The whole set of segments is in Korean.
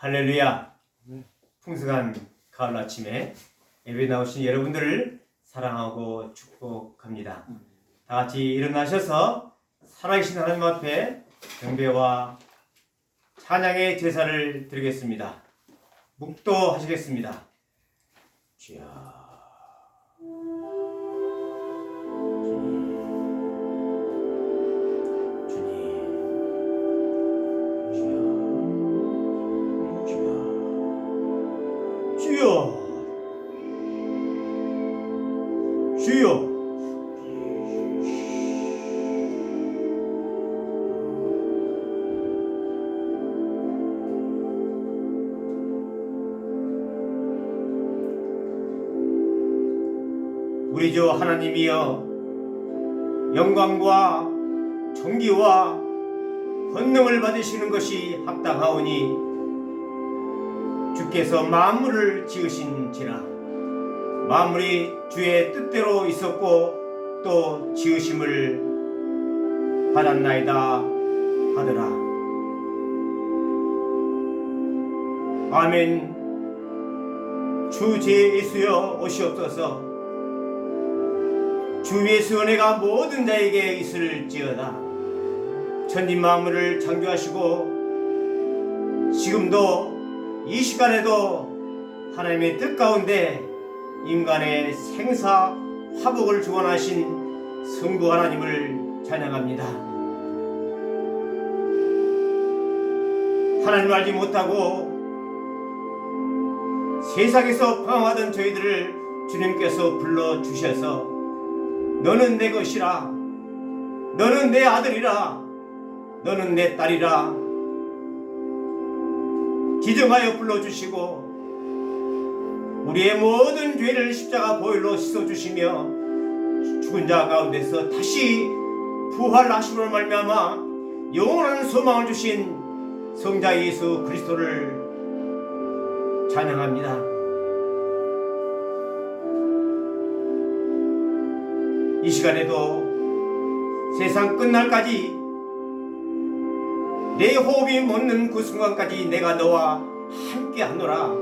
할렐루야. 풍성한 가을 아침에 예배 나오신 여러분들을 사랑하고 축복합니다. 다 같이 일어나셔서 살아계신 하나님 앞에 경배와 찬양의 제사를 드리겠습니다. 묵도하시겠습니다. 주여. 주여, 우리 주 하나님이여, 영광과 존귀와 권능을 받으시는 것이 합당하오니 주께서 만물을 지으신지라. 만물이 주의 뜻대로 있었고 또 지으심을 받았나이다 하더라. 아멘. 주 제 예수여 오시옵소서. 주 예수 은혜가 모든 자에게 있을지어다. 천지 만물을 창조하시고 지금도 이 시간에도 하나님의 뜻 가운데 인간의 생사 화복을 주관하신 성부 하나님을 찬양합니다. 하나님을 알지 못하고 세상에서 방황하던 저희들을 주님께서 불러주셔서 너는 내 것이라, 너는 내 아들이라, 너는 내 딸이라 지정하여 불러주시고 우리의 모든 죄를 십자가 보혈로 씻어주시며 죽은 자 가운데서 다시 부활하심으로 말미암아 영원한 소망을 주신 성자 예수 그리스도를 찬양합니다. 이 시간에도 세상 끝날까지 내 호흡이 멎는 그 순간까지 내가 너와 함께 하노라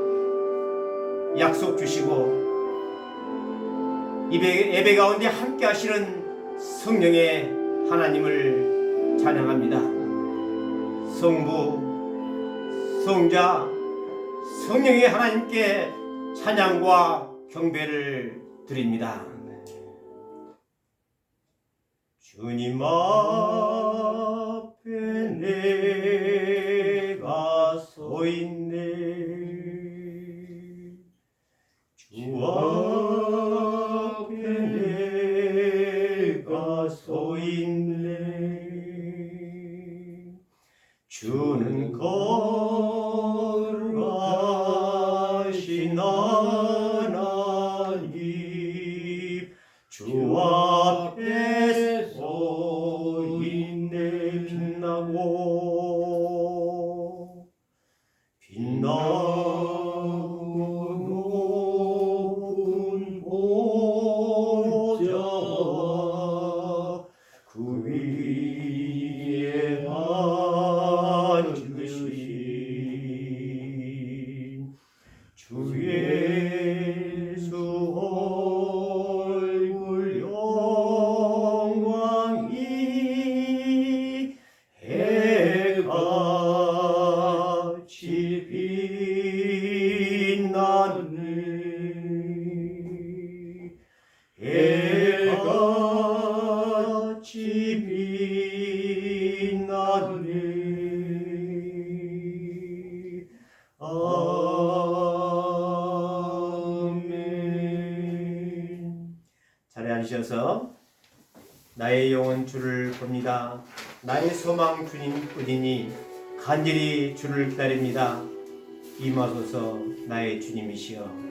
약속 주시고 예배 가운데 함께 하시는 성령의 하나님을 찬양합니다. 성부, 성자, 성령의 하나님께 찬양과 경배를 드립니다. 주님 앞에 내가 서 있네. 주 앞에 내가 서 있네. 주는 거룩하신 하나님, 주 앞에 서 있네. 빛나고 높은 보좌와 그 위에 앉으신 주 예수 얼굴 영광이 해같이 빛나네. 해같이 빛나네. 아멘. 자리에 앉으셔서 나의 영혼 주를 봅니다. 나의 소망 주님뿐이니 간절히 주를 기다립니다. 임하소서 나의 주님이시여.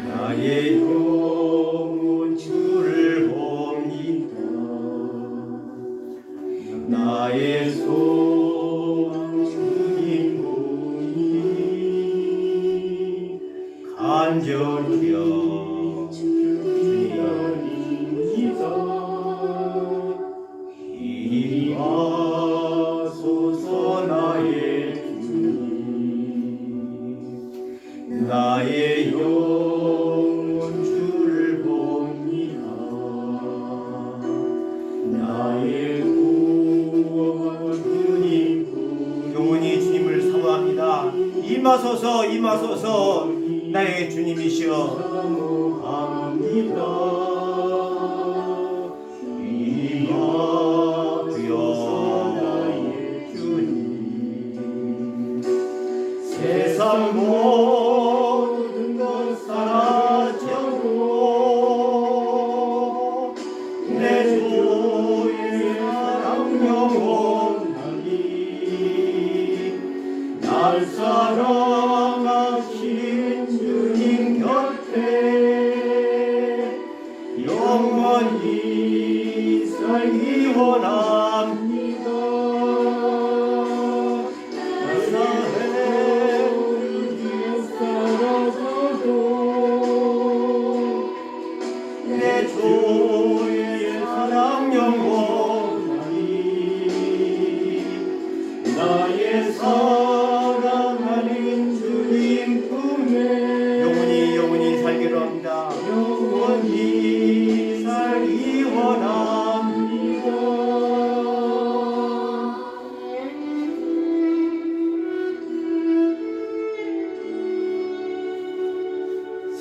나의 영혼 주를 봅니다. 나의 소망 주님뿐이니 간절히 주님이다. 이리 와소서 나의 주님, 나의 영혼 주를 봅니다. 나의 구원 주님, 영원히 주님을 사모합니다. 임하소서 임하소서 나의 주님이시여 사모합니다. 임하소서 나의 주님, 세상 모든 것 사라져도 내 주의 사랑 영원하니 날 사랑하신 주님 곁에 영원히 살기 원합니다. 내 주의 사랑 영원하니 나의 사랑하는 주님 품에 영원히 살기로 합니다. 영원히 살기 원합니다.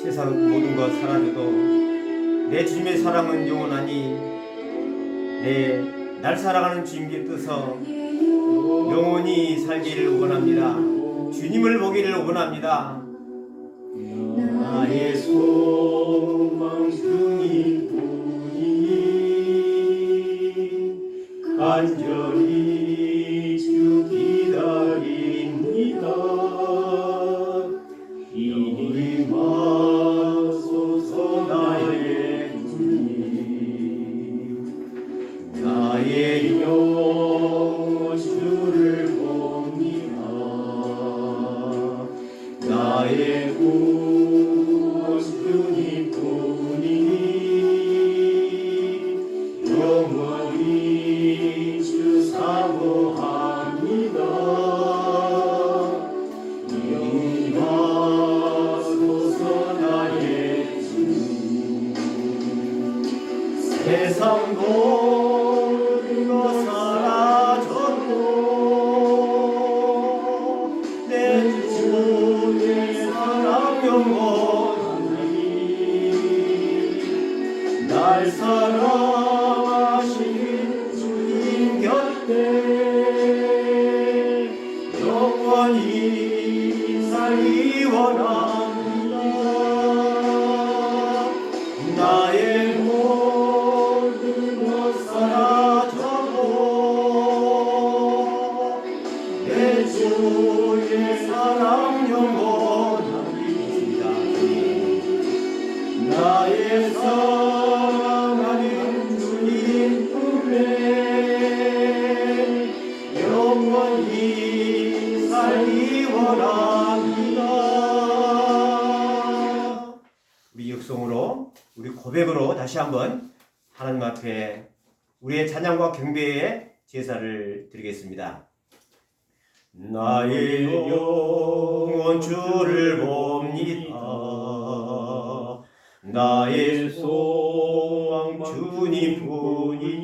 세상 모든 것 사라져도 내 주님의 사랑은 영원하니 날 사랑하는 주님께 뜻서 영원히 살기를 원합니다. 주님을 보기를 원합니다. 나의 소망 주님뿐이니 간절히 주 기다립니다. 이리 와소서 나의 주님, 나의 영혼 주를 봅니다. 나의 구원 주님뿐이니 영원히 주 사모합니다. 세상 모든 것 사라져도 내 주의 사랑 영원하니 날 사랑하신 주님 곁에 영원히 살기 원합니다. 나의 내 주의 사랑 영원하리이다. 나의 사랑하는 주님 품에 영원히 살기 원합니다. 우리 육성으로 우리 고백으로 다시 한번 하나님 앞에 우리의 찬양과 경배의 제사를 드리겠습니다. 나의 영혼 주를 봅니다. 나의 소망 주님뿐이니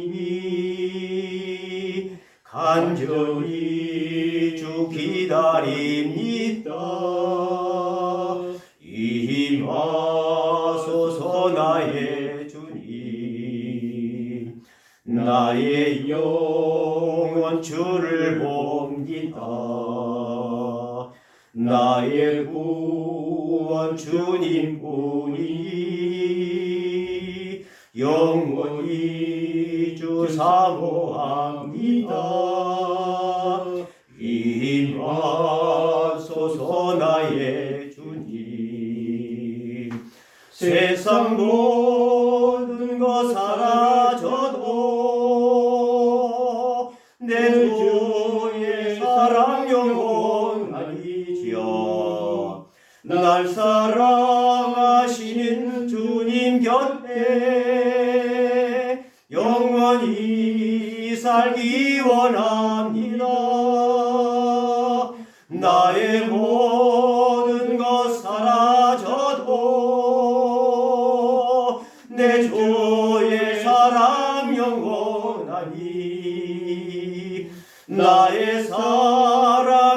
간절히 주 기다립니다. 임하소서 나의 주님, 나의 영혼 주를 봅니다. 나의 구원 주님뿐이니 영원히 주 사모합니다. 임하소서 나의 주님, 세상 모든 것 사라져도 내 주의 사랑 영원하리지요. 날 사랑하시는 주님 곁에 영원히 살기 원합니다. 나의 모든 것 사라져도 내 주의 사랑 영원하니 나의 사랑하는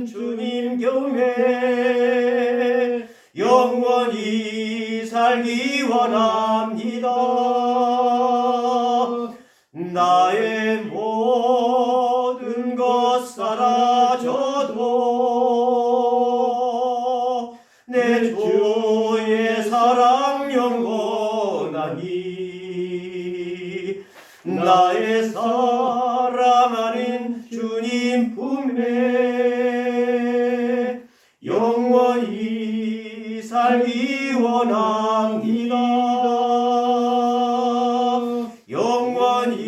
주님 곁에 영원히 살기 원합니다. 나의 모든 것 사라져도 내 주의 사랑 영원하니 나의 사랑하는 주님 품에 영원히 살기 원합니다. 영원히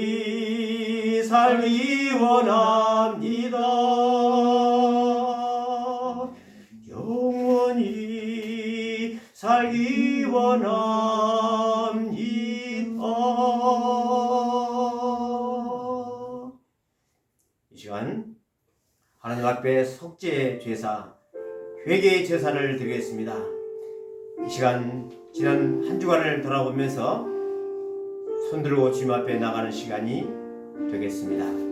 살기 원합니다. 영원히 살기 원합니다. 이 시간 하나님 앞에 속죄 제사, 회개 제사를 드리겠습니다. 이 시간 지난 한 주간을 돌아보면서 손들고 주님 앞에 나가는 시간이 되겠습니다.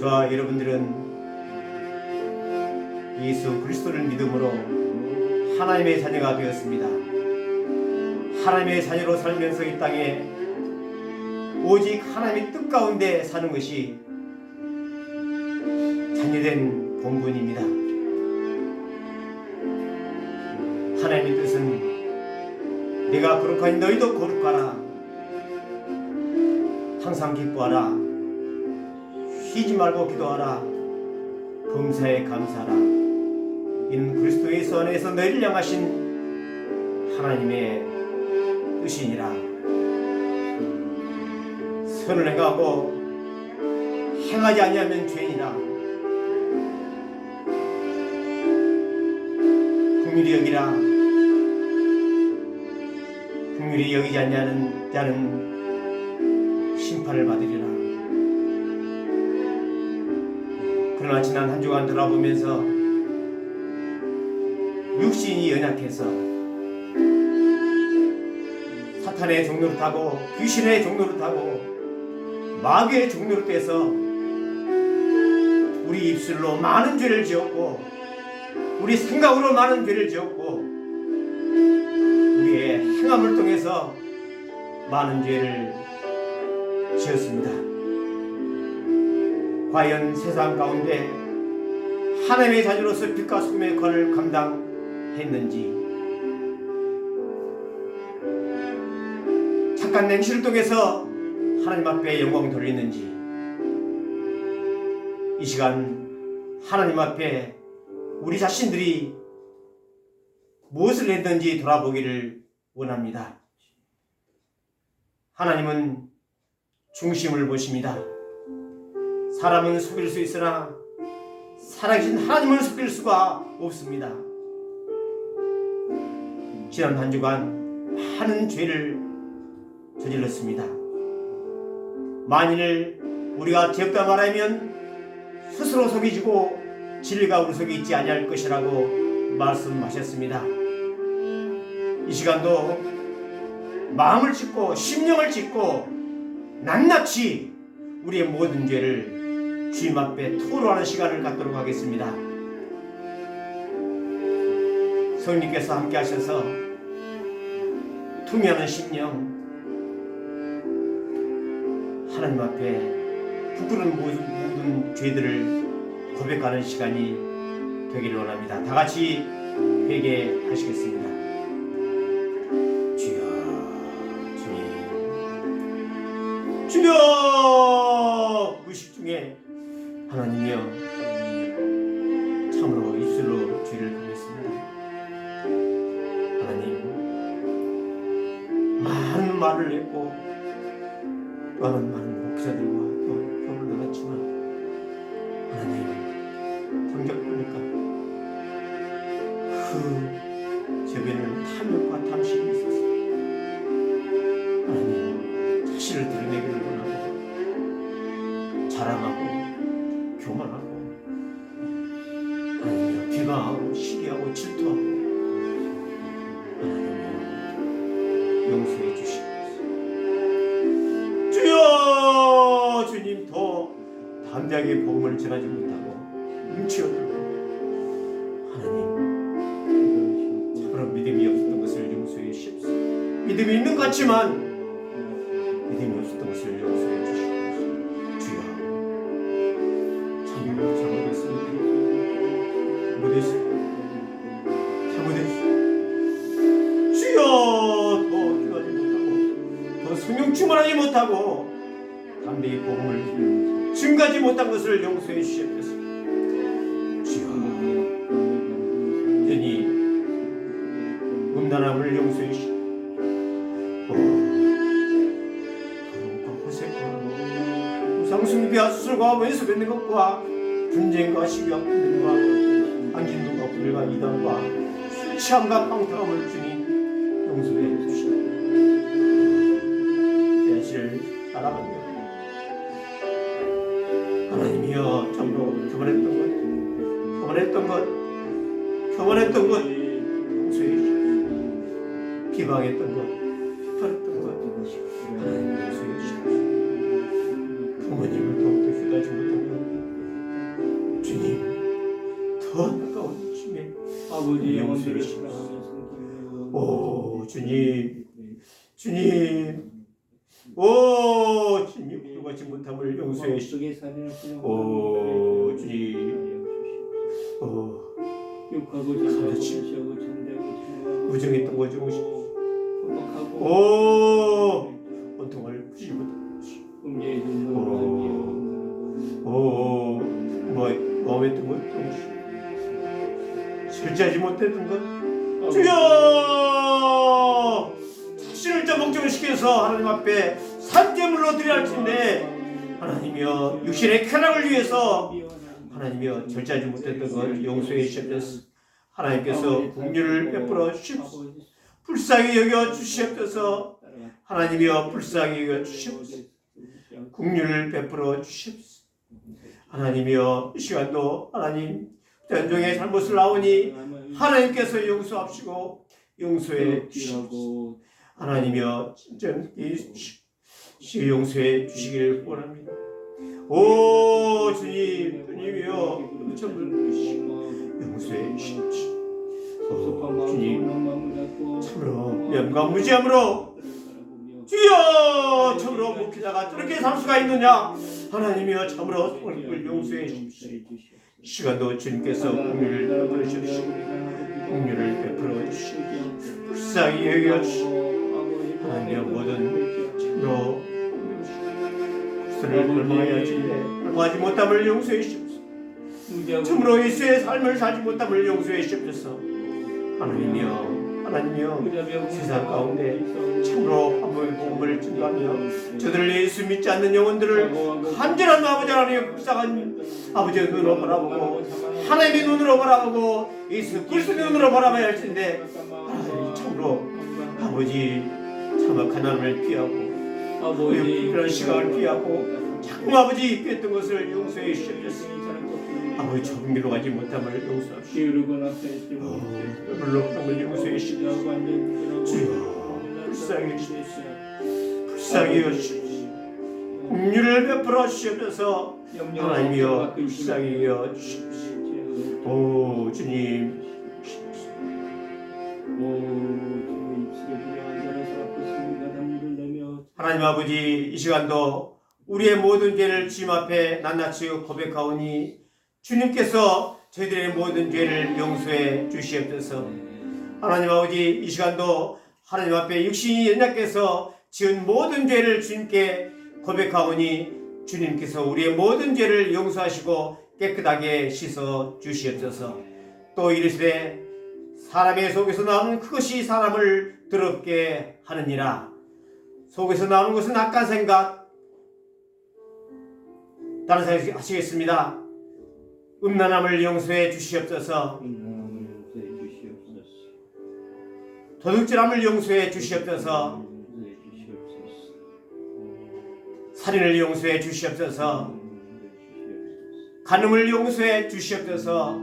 저와 여러분들은 예수 그리스도를 믿음으로 하나님의 자녀가 되었습니다. 하나님의 자녀로 살면서 이 땅에 오직 하나님의 뜻 가운데 사는 것이 자녀된 본분입니다. 하나님의 뜻은 내가 거룩하니 너희도 거룩하라, 항상 기뻐하라, 쉬지 말고 기도하라, 범사에 감사하라. 이는 그리스도 예수 안에서 너희를 향하신 하나님의 뜻이니라. 선을 행하고 행하지 아니하면 죄이니라. 긍휼히 여기라. 긍휼히 여기지 아니하는 자는 심판을 받으리라. 그러나 지난 한 주간 돌아보면서 육신이 연약해서 사탄의 종로를 타고 귀신의 종로를 타고 마귀의 종로를 떼서 우리 입술로 많은 죄를 지었고 우리 생각으로 많은 죄를 지었고 우리의 행함을 통해서 많은 죄를 지었습니다. 과연 세상 가운데 하나님의 자녀로서 빛과 소금의 권을 감당했는지, 착한 행실을 통해서 하나님 앞에 영광 돌리는지, 이 시간 하나님 앞에 우리 자신들이 무엇을 했는지 돌아보기를 원합니다. 하나님은 중심을 보십니다. 사람은 속일 수 있으나 살아계신 하나님을 속일 수가 없습니다. 지난 한 주간 많은 죄를 저질렀습니다. 만일 우리가 죄없다 말하면 스스로 속이 지고 진리가 우리 속에 있지 아니할 것이라고 말씀하셨습니다. 이 시간도 마음을 찢고 심령을 찢고 낱낱이 우리의 모든 죄를 주님 앞에 토로하는 시간을 갖도록 하겠습니다. 성령님께서 함께 하셔서 통회하는 심령, 하나님 앞에 부끄러운 모든 죄들을 고백하는 시간이 되기를 원합니다. 다 같이 회개하시겠습니다. 주여, 주님, 주여, 무의식 중에 하나님이여 참으로 입술로 죄를 범했습니다. 하나님, 많은 말을 했고 또한 많은 목사들과 또 법을 나갔지만 하나님, 정작 보니까 그 저변에는 탐욕과 탐심이 있어서 하나님, 자신을 드러내기를 원하고 자랑하고 교만하고 하나님, 비방하고 시기하고 질투하고 하나님, 용서해 주시옵소서. 주여, 주님, 더 담대하게 복음을 전하지 못하고 움츠러들고 하나님, 저런 믿음이 없었던 것을 용서해 주시옵소서. 믿음이 있는 것 같지만 믿음이 없었던 것을 용서해 주시옵소서. 주여, 잘못했습니다. 잘못했습니다. 주여, 더 기도하지 못하고 더 성령 충만하지 못하고 담대히 복음을 증가하지 못한 것을 용서해 주시옵소서. 주여, 여전히 음란함을 용서해 주시옵소서. 더러움과 호색과 우상숭배와 수술과 왼수 뱉는 것과 분쟁과 시기와 분쟁과 안진동과 불과 이단과 술 취함과 방탕함을 주님 용서해 주시옵소서. 대신을 따라가며 하나님이여, 참으로 교만했던 것 용서해 주시옵소서. 비방했던 것, 비판했던 것 하나님 용서해 주시옵소서. 부모님을 더욱더 휴가지 못하며 주님, 더 가까운 주님의 아버지 용서해 주시옵소서. 오 주님, 주님, 오 주님, 불같이 못함을 용서해 주시옵소서. 오 주님, 오 욕하고 자하고 천대하고 무정했던 거 정신, 오 원통을 부시지 못하고 오 마음했던 것 정신, 실제하지 못했던 것 주여, 자신을 좀 목적을 시켜서 하나님 앞에 산재물로 드려야 할 텐데 하나님이여, 육신의 쾌락을 위해서 하나님이여 절제하지 못했던 것 용서해 주시옵소서. 하나님께서 긍휼을 베풀어 주시옵소서. 불쌍히 여겨 주시옵소서. 하나님이여, 불쌍히 여겨 주시옵소서. 긍휼을 베풀어 주시옵소서. 하나님이여, 이 시간도 하나님 전종의 잘못을 아오니 하나님께서 용서하시고 용서해 주시옵소서. 하나님이여, 진짜 용서해 주시기를 원합니다. 오 주님, 주님이여, 용서해 주시옵소서. 주님, 참으로 면과 무지함으로 주여, 참으로 목회자가 저렇게 살 수가 있느냐. 하나님이여, 참으로 성령을 용서해 주십시오. 이 시간도 주님께서 긍휼을 베풀어 주시고 긍휼을 베풀어 주시고 불쌍히 여겨 주시고 하나님의 모든 참으로 그들을 얼마하지 못함을 용서해 주십시오. 참으로 예수의 삶을 살지 못함을 용서해 주십시오. 하나님이여, 세상 가운데 참으로 한번의 복음을 증거하며 저들을 예수 믿지 않는 영혼들을 간절한 아버지 하나님의 불쌍한 아버지의 눈으로 바라보고 하나님의 눈으로 바라보고 예수 그리스도의 눈으로 바라봐야 할 텐데 참으로 아버지 참아 가난을 피하고 그런 시각을 피하고 자꾸 아버지 피했던 것을 용서해 주셨습니다. 아버지 정밀로 가지 못함을 용서하시오. 물로 그런 용서해 주시오. 주여 불쌍히 여기십시오. 불쌍히 여기십시오. 긍휼을 베풀어 주시옵소서. 하나님이여 불쌍히 여기십시오. 오 주님 하나님 아버지 이 시간도 우리의 모든 죄를 주님 앞에 낱낱이 고백하오니 주님께서 저희들의 모든 죄를 용서해 주시옵소서. 하나님 아버지 이 시간도 하나님 앞에 육신이 연약해서 지은 모든 죄를 주님께 고백하오니 주님께서 우리의 모든 죄를 용서하시고 깨끗하게 씻어 주시옵소서. 또 이르시되 사람의 속에서 나오는 그것이 사람을 더럽게 하느니라. 속에서 나오는 것은 악한 생각, 다른 생각 하시겠습니다. 음란함을 용서해 주시옵소서. 도둑질함을 용서해 주시옵소서. 살인을 용서해 주시옵소서. 간음을 용서해 주시옵소서.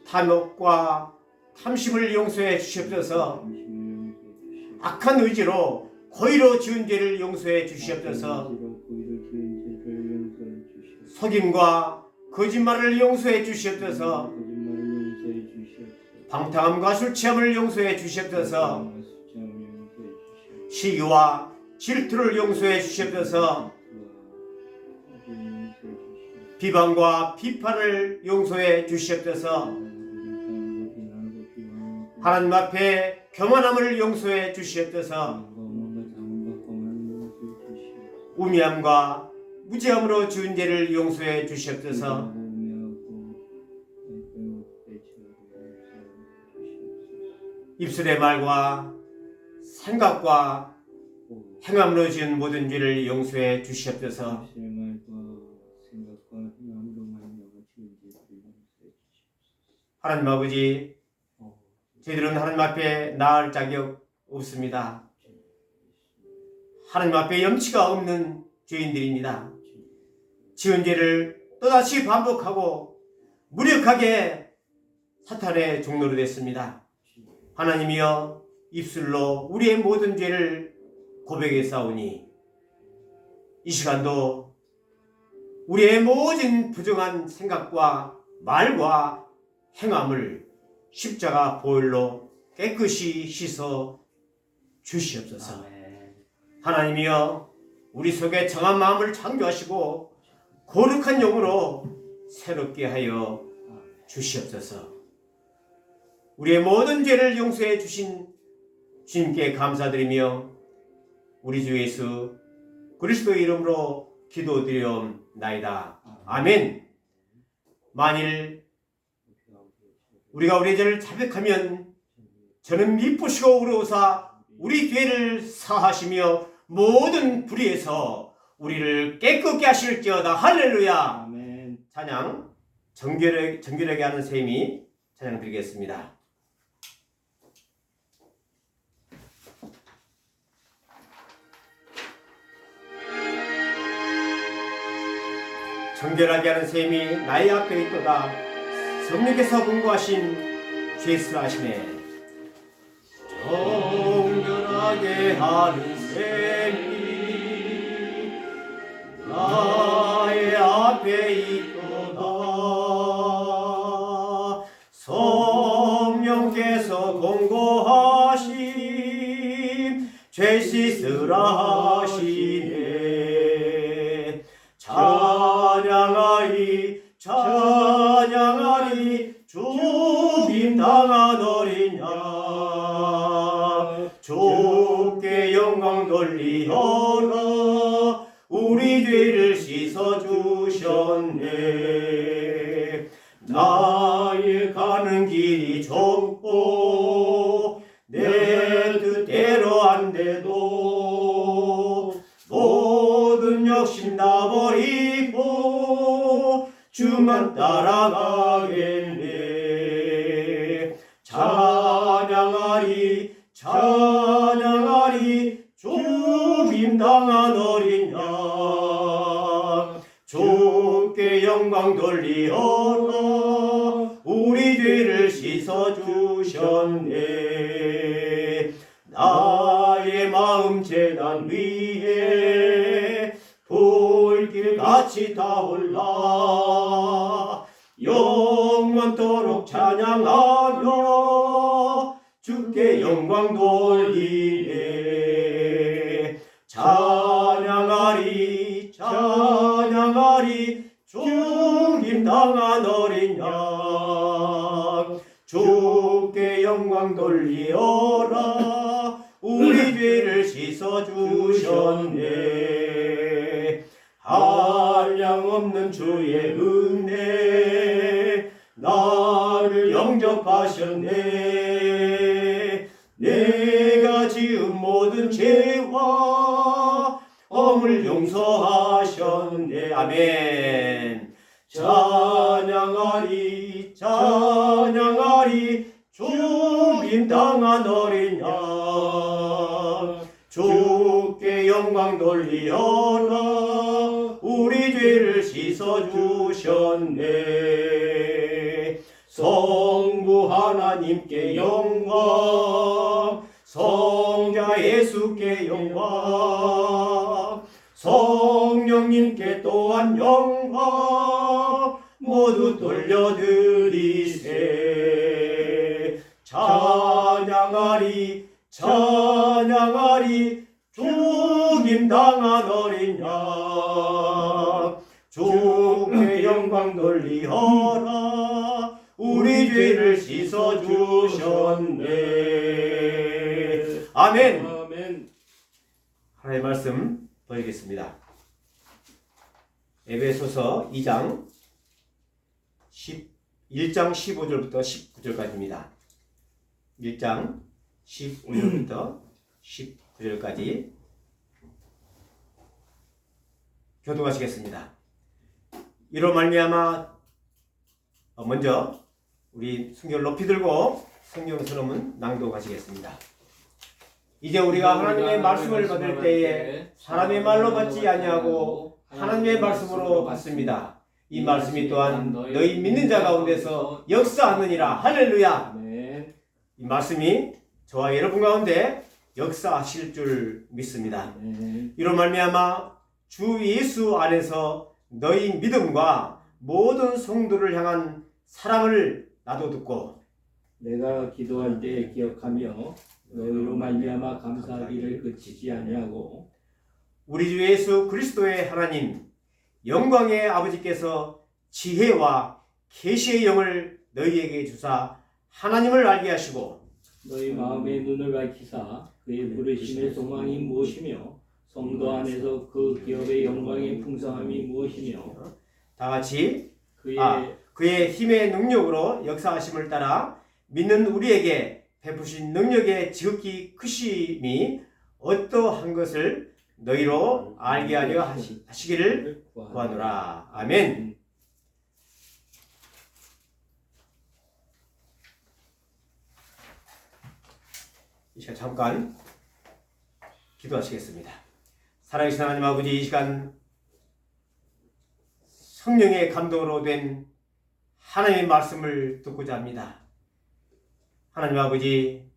탐욕과 탐심을 용서해 주시옵소서. 악한 의지로 고의로 지은 죄를 용서해 주시옵소서. 속임과 거짓말을 용서해 주시옵소서. 방탕함과 술 취함을 용서해 주시옵소서. 시기와 질투를 용서해 주시옵소서. 비방과 비판을 용서해 주시옵소서. 하나님 앞에 교만함을 용서해 주시옵소서. 우미함과 무지함으로 지은 죄를 용서해 주시옵소서. 입술의 말과 생각과 행함으로 지은 모든 죄를 용서해 주시옵소서. 하나님 아버지, 저희들은 하나님 앞에 나을 자격 없습니다. 하나님 앞에 염치가 없는 죄인들입니다. 지은 죄를 또다시 반복하고 무력하게 사탄의 종로로 됐습니다. 하나님이여 입술로 우리의 모든 죄를 고백해 싸우니 이 시간도 우리의 모든 부정한 생각과 말과 행함을 십자가 보혈로 깨끗이 씻어 주시옵소서. 하나님이여 우리 속에 정한 마음을 창조하시고 거룩한 영으로 새롭게 하여 주시옵소서. 우리의 모든 죄를 용서해 주신 주님께 감사드리며 우리 주 예수 그리스도의 이름으로 기도드리옵나이다. 아멘. 만일 우리가 우리의 죄를 자백하면 저는 미쁘시고 의로우사 우리 죄를 사하시며 모든 불의에서 우리를 깨끗게 하실지어다. 할렐루야. 아멘. 찬양 정결하게 하는 셈이 찬양 드리겠습니다. 정결하게 하는 셈이 나의 앞에 있도다. 성령께서 공고하신 죄수하시네. 정결하게 하는 셈이 나의 앞에 있도다. 성령께서 공고하신 죄 씻으라 하시네. 찬양하리 찬양하리 주님 당하더리냐. 주께 영광 돌리어라. 우리 죄를 씻어주셨네. 나의 가는 길이 좁고 내 뜻대로 안 돼도 모든 욕심 다 버리고 주만 따라가 찬양하리 찬양하리 죽임당한 어린 양 주께 영광 돌리어라 우리 죄를 씻어주셨네 나의 마음 재단 위에 불길같이 타올라 영원토록 찬양하며 주께 영광 돌리네 찬양하리 찬양하리 죽임당한 어린 양 주께 영광 돌리어라 우리 죄를 씻어주셨네 한량없는 주의 은혜 나를 영접하셨네 내가 지은 모든 죄와 엄을 용서하셨네 아멘 찬양하리 찬양하리 죽임당한 어린 양 주께 영광 돌리어라 우리 죄를 씻어주셨네 성부 하나님께 영광 성자 예수께 영광 성령님께 또한 영광 모두 돌려드리세 찬양하리 찬양하리 죽임당한 어린 양 주께 영광 돌리어라 우리 죄를 씻어주셨네 아멘 아멘. 하나님의 말씀 보이겠습니다. 에베소서 2장 1장 15절부터 19절까지입니다. 1장 15절부터 19절까지 교독하시겠습니다. 이로 말미암아 먼저 우리 성경을 높이 들고 성경 선언문 낭독하시겠습니다. 이제 우리가 하나님의 말씀을 받을 때에 사람의 말로 받지 아니하고 하나님의 말씀으로 받습니다. 이 말씀이 또한 너희 믿는 자 가운데서 역사하느니라. 할렐루야. 아멘. 이 말씀이 저와 여러분 가운데 역사하실 줄 믿습니다. 아멘. 이로 말미암아 주 예수 안에서 너희 믿음과 모든 성도를 향한 사랑을 나도 듣고 내가 기도할 때 기억하며 너희로 말미암아 감사하기를 그치지 아니하고 우리 주 예수 그리스도의 하나님 영광의 아버지께서 지혜와 계시의 영을 너희에게 주사 하나님을 알게 하시고 너희 마음의 눈을 밝히사 그의 부르심의 소망이 무엇이며 성도 안에서 그 기업의 영광의 풍성함이 무엇이며 다 같이 그의 그의 힘의 능력으로 역사하심을 따라 믿는 우리에게 베푸신 능력의 지극히 크심이 어떠한 것을 너희로 알게 하려 하시기를 구하노라. 아멘. 이 시간 잠깐 기도하시겠습니다. 살아계신 하나님 아버지, 이 시간 성령의 감동으로 된 하나님의 말씀을 듣고자 합니다. 하나님 아버지,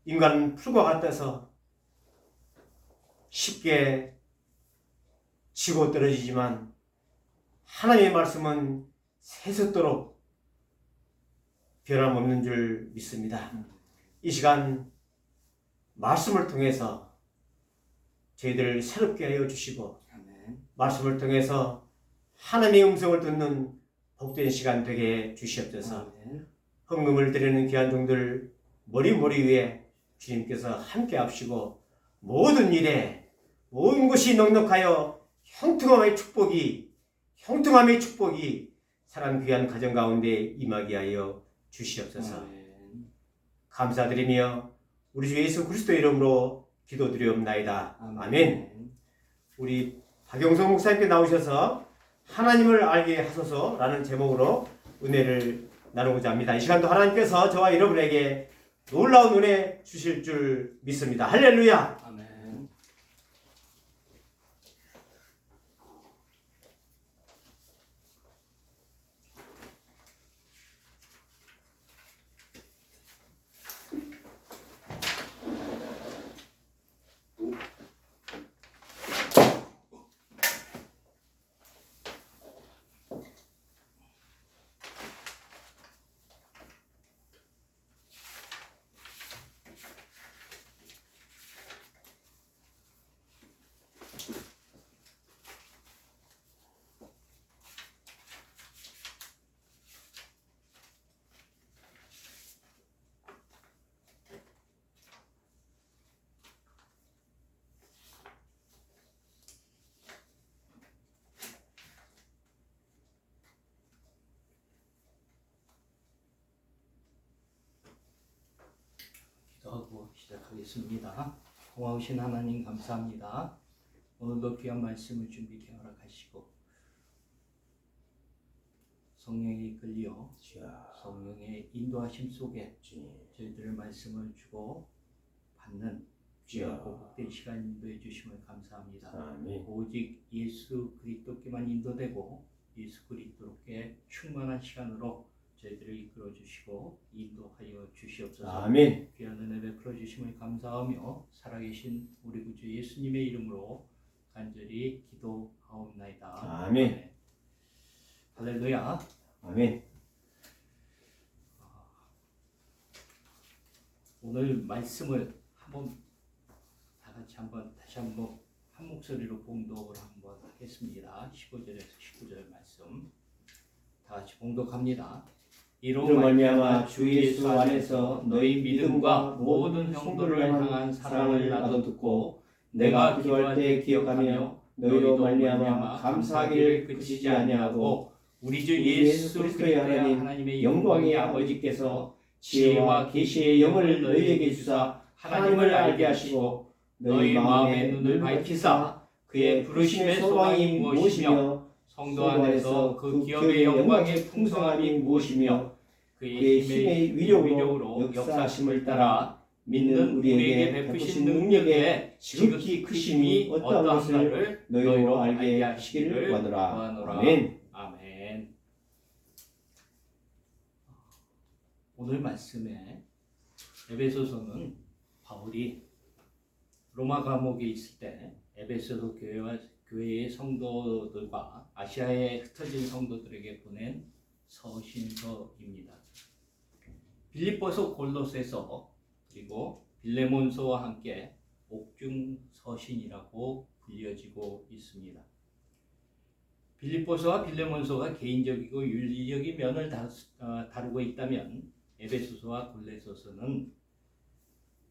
인간은 풀과 같아서 쉽게 지고 떨어지지만 하나님의 말씀은 새솟도록 변함없는 줄 믿습니다. 이 시간 말씀을 통해서 저희들을 새롭게 하여 주시고 말씀을 통해서 하나님의 음성을 듣는 복된 시간 되게 주시옵소서. 헌금을 드리는 귀한 종들 머리 위에 주님께서 함께 하시고 모든 일에 모든 것이 넉넉하여 형통함의 축복이 사람 귀한 가정 가운데 임하게 하여 주시옵소서. 감사드리며 우리 주 예수 그리스도의 이름으로 기도드리옵나이다. 아멘. 우리 박영성 목사님께 나오셔서 하나님을 알게 하소서라는 제목으로 은혜를 나누고자 합니다. 이 시간도 하나님께서 저와 여러분에게 놀라운 은혜 주실 줄 믿습니다. 할렐루야. 아멘. 기도하고 시작하겠습니다. 고마우신 하나님 감사합니다. 오늘도 귀한 말씀을 준비케 허락하시고 성령에 이끌려 성령의 인도하심 속에 저희들의 말씀을 주고 받는 귀한 복된 시간 인도해 주심을 감사합니다. 아멘. 오직 예수 그리스도께만 인도되고 예수 그리스도께 충만한 시간으로 저희들을 이끌어 주시고 인도하여 주시옵소서. 아멘. 귀한 은혜 베풀어 주심을 감사하며 살아계신 우리 구주 예수님의 이름으로 간절히 기도하옵나이다. 아멘. 할렐루야. 아멘. 오늘 말씀을 한번 다 같이 다시 한번 한 목소리로 봉독을 한번 하겠습니다. 15절에서 19절 말씀 다 같이 봉독합니다. 이로 말미암아 주 예수 안에서 너희 믿음과 모든 성도를 향한 사랑을 나도 듣고 내가 기도할 때 기억하며 너희로 말미암아 감사하기를 그치지 아니하고 우리 주 예수 그리스도의 하나님의 영광의 아버지께서 지혜와 계시의 영을 너희에게 주사 하나님을 알게 하시고 너희 마음의 눈을 밝히사 그의 부르심의 소망이 무엇이며 성도 안에서 그 기업의 영광의 풍성함이 무엇이며 그의 힘의 위력으로 역사하심을 따라 믿는 우리에게 베푸신 능력의 지극히 크심이 어떠한가를 너희로 알게 하시기를 원하노라. 아멘. 아멘. 오늘 말씀에 에베소서는 바울이 로마 감옥에 있을 때 에베소서 교회의 성도들과 아시아에 흩어진 성도들에게 보낸 서신서입니다. 빌립보서, 골로새서 그리고 빌레몬서와 함께 옥중 서신이라고 불려지고 있습니다. 빌립보서와 빌레몬서가 개인적이고 윤리적인 면을 다루고 있다면 에베소서와 골로새서는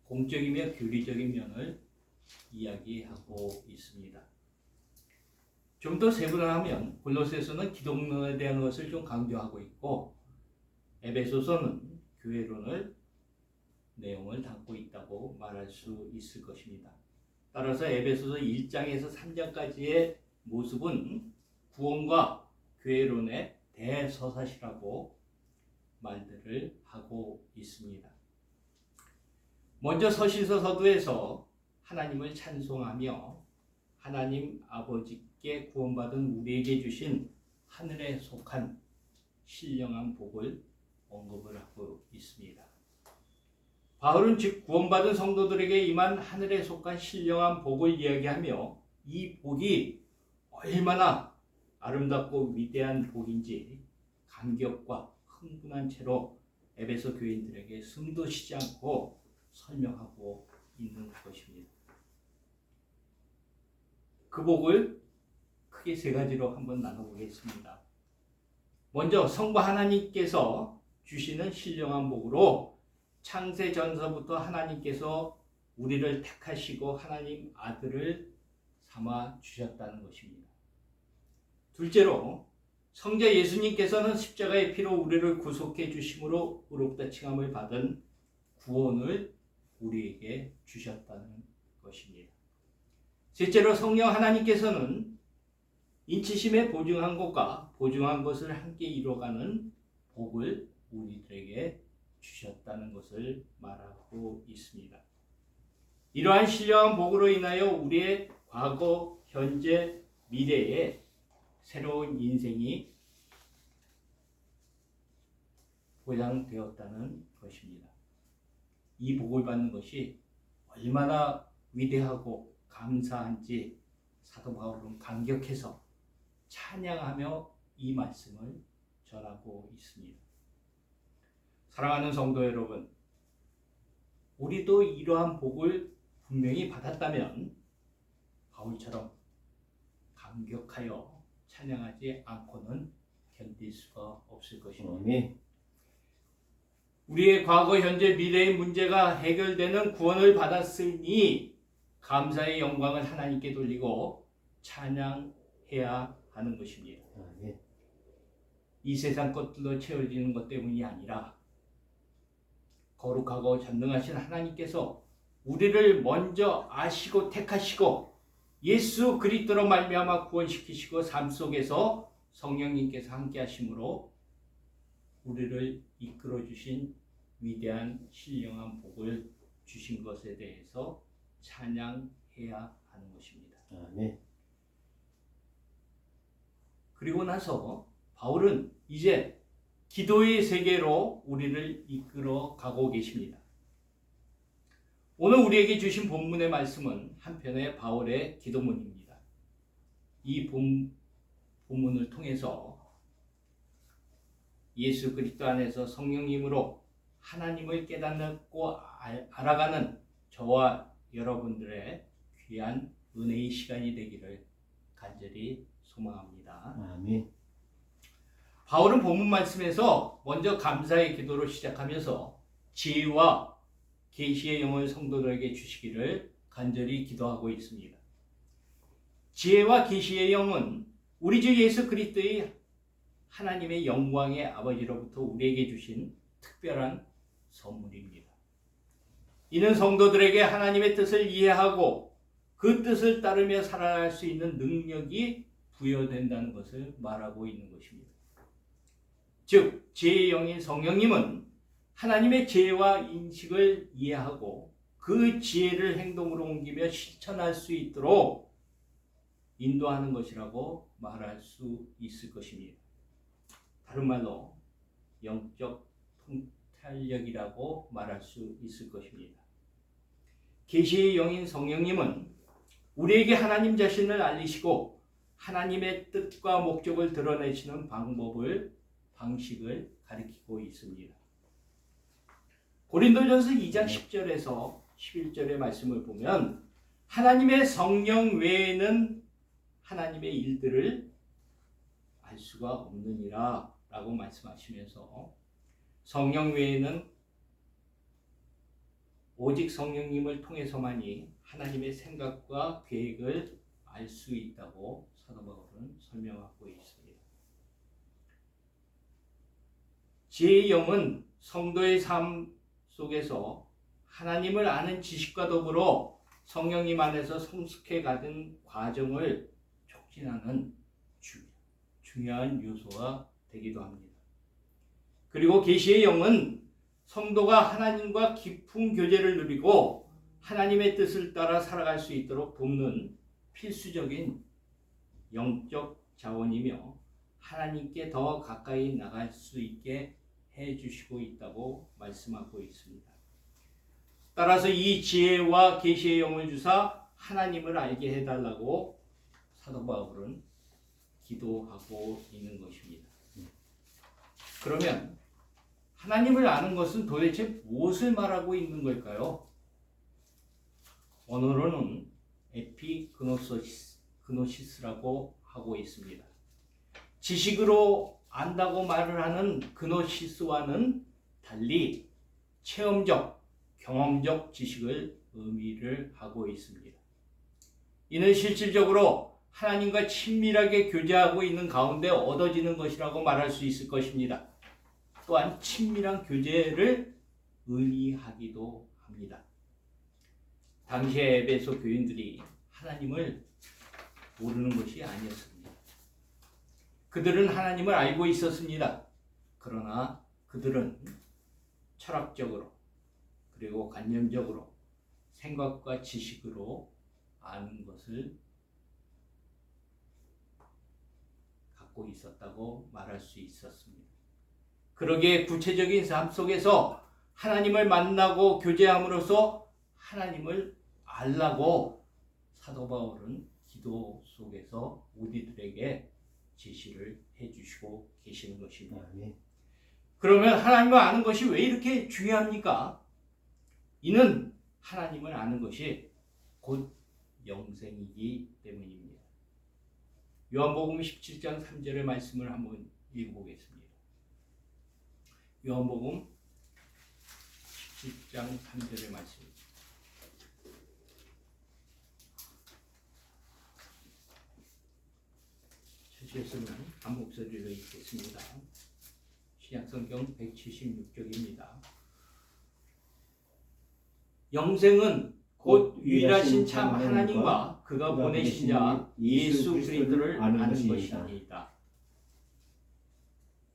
공적이며 교리적인 면을 이야기하고 있습니다. 좀 더 세분화하면 골로새서는 기독론에 대한 것을 좀 강조하고 있고 에베소서는 교회론을 내용을 담고 있다고 말할 수 있을 것입니다. 따라서 에베소서 1장에서 3장까지의 모습은 구원과 교회론의 대서사시라고 말들을 하고 있습니다. 먼저 서신서 서두에서 하나님을 찬송하며 하나님 아버지께 구원받은 우리에게 주신 하늘에 속한 신령한 복을 언급을 하고 있습니다. 바울은 즉 구원받은 성도들에게 임한 하늘에 속한 신령한 복을 이야기하며 이 복이 얼마나 아름답고 위대한 복인지 감격과 흥분한 채로 에베소 교인들에게 숨도 쉬지 않고 설명하고 있는 것입니다. 그 복을 크게 세 가지로 한번 나눠보겠습니다. 먼저 성부 하나님께서 주시는 신령한 복으로 창세전서부터 하나님께서 우리를 택하시고 하나님 아들을 삼아 주셨다는 것입니다. 둘째로 성자 예수님께서는 십자가의 피로 우리를 구속해 주심으로 의롭다 칭함을 받은 구원을 우리에게 주셨다는 것입니다. 셋째로 성령 하나님께서는 인치심에 보증한 것과 보증한 것을 함께 이뤄가는 복을 우리들에게 주셨다는 것을 말하고 있습니다. 이러한 신령한 복으로 인하여 우리의 과거, 현재, 미래에 새로운 인생이 보장되었다는 것입니다. 이 복을 받는 것이 얼마나 위대하고 감사한지 사도 바울은 감격해서 찬양하며 이 말씀을 전하고 있습니다. 사랑하는 성도 여러분, 우리도 이러한 복을 분명히 받았다면 바울처럼 감격하여 찬양하지 않고는 견딜 수가 없을 것입니다. 아멘. 우리의 과거, 현재, 미래의 문제가 해결되는 구원을 받았으니 감사의 영광을 하나님께 돌리고 찬양해야 하는 것입니다. 아멘. 이 세상 것들로 채워지는 것 때문이 아니라 거룩하고 전능하신 하나님께서 우리를 먼저 아시고 택하시고 예수 그리스도로 말미암아 구원시키시고 삶 속에서 성령님께서 함께 하심으로 우리를 이끌어 주신 위대한 신령한 복을 주신 것에 대해서 찬양해야 하는 것입니다. 아멘. 그리고 나서 바울은 이제 기도의 세계로 우리를 이끌어 가고 계십니다. 오늘 우리에게 주신 본문의 말씀은 한편의 바울의 기도문입니다. 이 본문을 통해서 예수 그리스도 안에서 성령님으로 하나님을 깨닫고 알아가는 저와 여러분들의 귀한 은혜의 시간이 되기를 간절히 소망합니다. 아멘. 바울은 본문 말씀에서 먼저 감사의 기도로 시작하면서 지혜와 계시의 영을 성도들에게 주시기를 간절히 기도하고 있습니다. 지혜와 계시의 영은 우리 주 예수 그리스도의 하나님의 영광의 아버지로부터 우리에게 주신 특별한 선물입니다. 이는 성도들에게 하나님의 뜻을 이해하고 그 뜻을 따르며 살아갈 수 있는 능력이 부여된다는 것을 말하고 있는 것입니다. 즉, 지혜의 영인 성령님은 하나님의 지혜와 인식을 이해하고 그 지혜를 행동으로 옮기며 실천할 수 있도록 인도하는 것이라고 말할 수 있을 것입니다. 다른 말로 영적 통찰력이라고 말할 수 있을 것입니다. 계시의 영인 성령님은 우리에게 하나님 자신을 알리시고 하나님의 뜻과 목적을 드러내시는 방식을 가리키고 있습니다. 고린도전서 2장 10절에서 11절의 말씀을 보면 하나님의 성령 외에는 하나님의 일들을 알 수가 없느니라 라고 말씀하시면서 성령 외에는 오직 성령님을 통해서만이 하나님의 생각과 계획을 알 수 있다고 사도 바울은 설명하고 있습니다. 지혜의 영은 성도의 삶 속에서 하나님을 아는 지식과 더불어 성령님 안에서 성숙해 가는 과정을 촉진하는 중요한 요소가 되기도 합니다. 그리고 계시의 영은 성도가 하나님과 깊은 교제를 누리고 하나님의 뜻을 따라 살아갈 수 있도록 돕는 필수적인 영적 자원이며 하나님께 더 가까이 나갈 수 있게 해주시고 있다고 말씀하고 있습니다. 따라서 이 지혜와 계시의 영을 주사 하나님을 알게 해달라고 사도 바울은 기도하고 있는 것입니다. 그러면 하나님을 아는 것은 도대체 무엇을 말하고 있는 걸까요? 언어로는 에피그노시스라고 하고 있습니다. 지식으로 안다고 말을 하는 그노시스와는 달리 체험적, 경험적 지식을 의미를 하고 있습니다. 이는 실질적으로 하나님과 친밀하게 교제하고 있는 가운데 얻어지는 것이라고 말할 수 있을 것입니다. 또한 친밀한 교제를 의미하기도 합니다. 당시의 에베소 교인들이 하나님을 모르는 것이 아니었습니다. 그들은 하나님을 알고 있었습니다. 그러나 그들은 철학적으로 그리고 관념적으로 생각과 지식으로 아는 것을 갖고 있었다고 말할 수 있었습니다. 그러기에 구체적인 삶 속에서 하나님을 만나고 교제함으로써 하나님을 알라고 사도 바울은 기도 속에서 우리들에게 제시를 해주시고 계시는 것입니다. 그러면 하나님을 아는 것이 왜 이렇게 중요합니까? 이는 하나님을 아는 것이 곧 영생이기 때문입니다. 요한복음 17장 3절의 말씀을 한번 읽어보겠습니다. 요한복음 17장 3절의 말씀. 최초에서는 한 목소리로 읽겠습니다. 신약성경 176쪽입니다. 영생은 곧 유일하신 참 하나님과 그가 보내신 자 예수 그리스도를 아는 것입니다.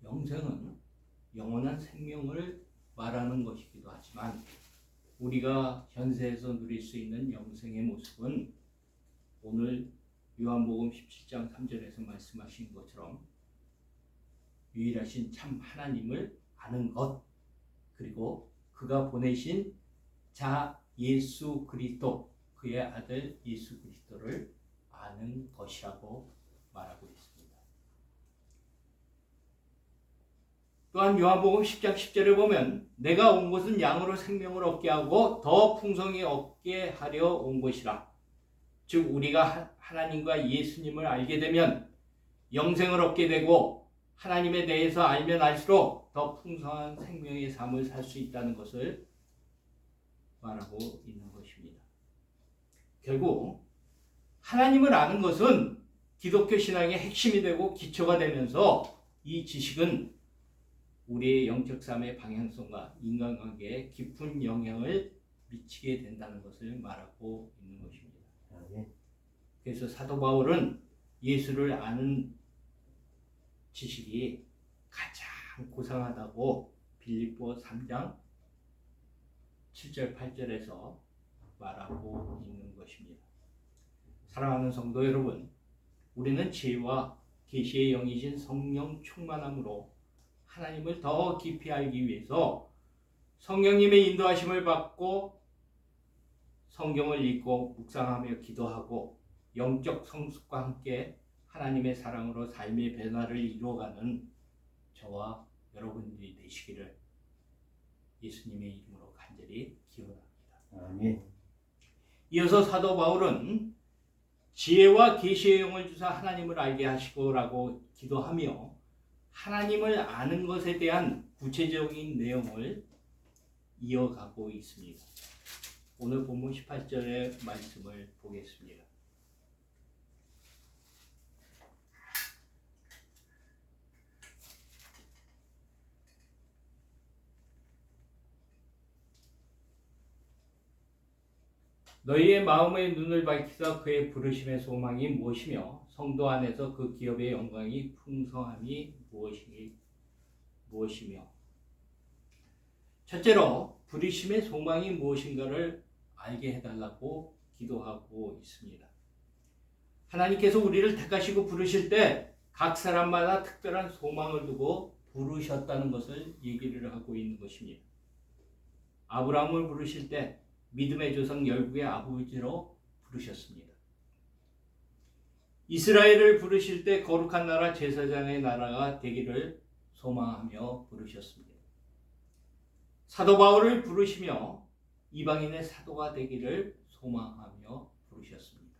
영생은 영원한 생명을 말하는 것이기도 하지만 우리가 현세에서 누릴 수 있는 영생의 모습은 오늘 요한복음 17장 3절에서 말씀하신 것처럼 유일하신 참 하나님을 아는 것, 그리고 그가 보내신 자 예수 그리스도, 그의 아들 예수 그리스도를 아는 것이라고 말하고 있습니다. 또한 요한복음 10장 10절에 보면 내가 온 것은 양으로 생명을 얻게 하고 더 풍성히 얻게 하려 온 것이라. 즉 우리가 하나님과 예수님을 알게 되면 영생을 얻게 되고 하나님에 대해서 알면 알수록 더 풍성한 생명의 삶을 살 수 있다는 것을 말하고 있는 것입니다. 결국 하나님을 아는 것은 기독교 신앙의 핵심이 되고 기초가 되면서 이 지식은 우리의 영적 삶의 방향성과 인간관계에 깊은 영향을 미치게 된다는 것을 말하고 있는 것입니다. 그래서 사도 바울은 예수를 아는 지식이 가장 고상하다고 빌립보 3장 7절 8절에서 말하고 있는 것입니다. 사랑하는 성도 여러분, 우리는 지혜와 계시의 영이신 성령 충만함으로 하나님을 더 깊이 알기 위해서 성령님의 인도하심을 받고 성경을 읽고 묵상하며 기도하고 영적 성숙과 함께 하나님의 사랑으로 삶의 변화를 이루어가는 저와 여러분들이 되시기를 예수님의 이름으로 간절히 기원합니다. 아멘. 이어서 사도 바울은 지혜와 계시의 영을 주사 하나님을 알게 하시고라고 기도하며 하나님을 아는 것에 대한 구체적인 내용을 이어가고 있습니다. 오늘 본문 18절의 말씀을 보겠습니다. 너희의 마음의 눈을 밝히사 그의 부르심의 소망이 무엇이며 성도 안에서 그 기업의 영광이 풍성함이 무엇이며. 첫째로 부르심의 소망이 무엇인가를 알게 해달라고 기도하고 있습니다. 하나님께서 우리를 택하시고 부르실 때 각 사람마다 특별한 소망을 두고 부르셨다는 것을 얘기를 하고 있는 것입니다. 아브라함을 부르실 때 믿음의 조상 열국의 아버지로 부르셨습니다. 이스라엘을 부르실 때 거룩한 나라 제사장의 나라가 되기를 소망하며 부르셨습니다. 사도 바울을 부르시며 이방인의 사도가 되기를 소망하며 부르셨습니다.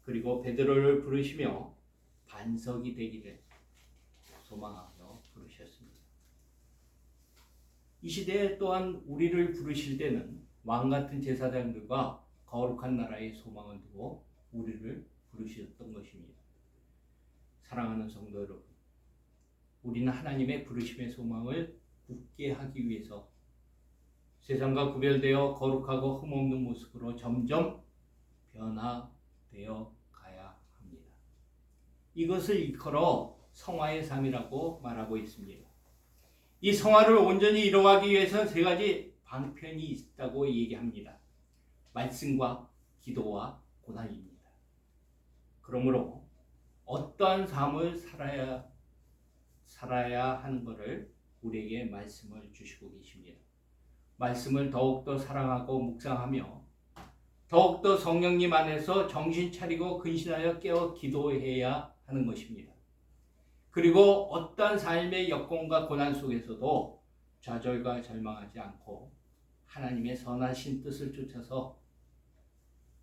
그리고 베드로를 부르시며 반석이 되기를 소망하며 부르셨습니다. 이 시대에 또한 우리를 부르실 때는 왕같은 제사장들과 거룩한 나라의 소망을 두고 우리를 부르셨던 것입니다. 사랑하는 성도 여러분, 우리는 하나님의 부르심의 소망을 굳게 하기 위해서 세상과 구별되어 거룩하고 흠없는 모습으로 점점 변화되어 가야 합니다. 이것을 일컬어 성화의 삶이라고 말하고 있습니다. 이 성화를 온전히 이루어가기 위해서는 세 가지 방편이 있다고 얘기합니다. 말씀과 기도와 고난입니다. 그러므로 어떠한 삶을 살아야 하는 것을 우리에게 말씀을 주시고 계십니다. 말씀을 더욱더 사랑하고 묵상하며 더욱더 성령님 안에서 정신 차리고 근신하여 깨어 기도해야 하는 것입니다. 그리고 어떠한 삶의 역경과 고난 속에서도 좌절과 절망하지 않고 하나님의 선하신 뜻을 쫓아서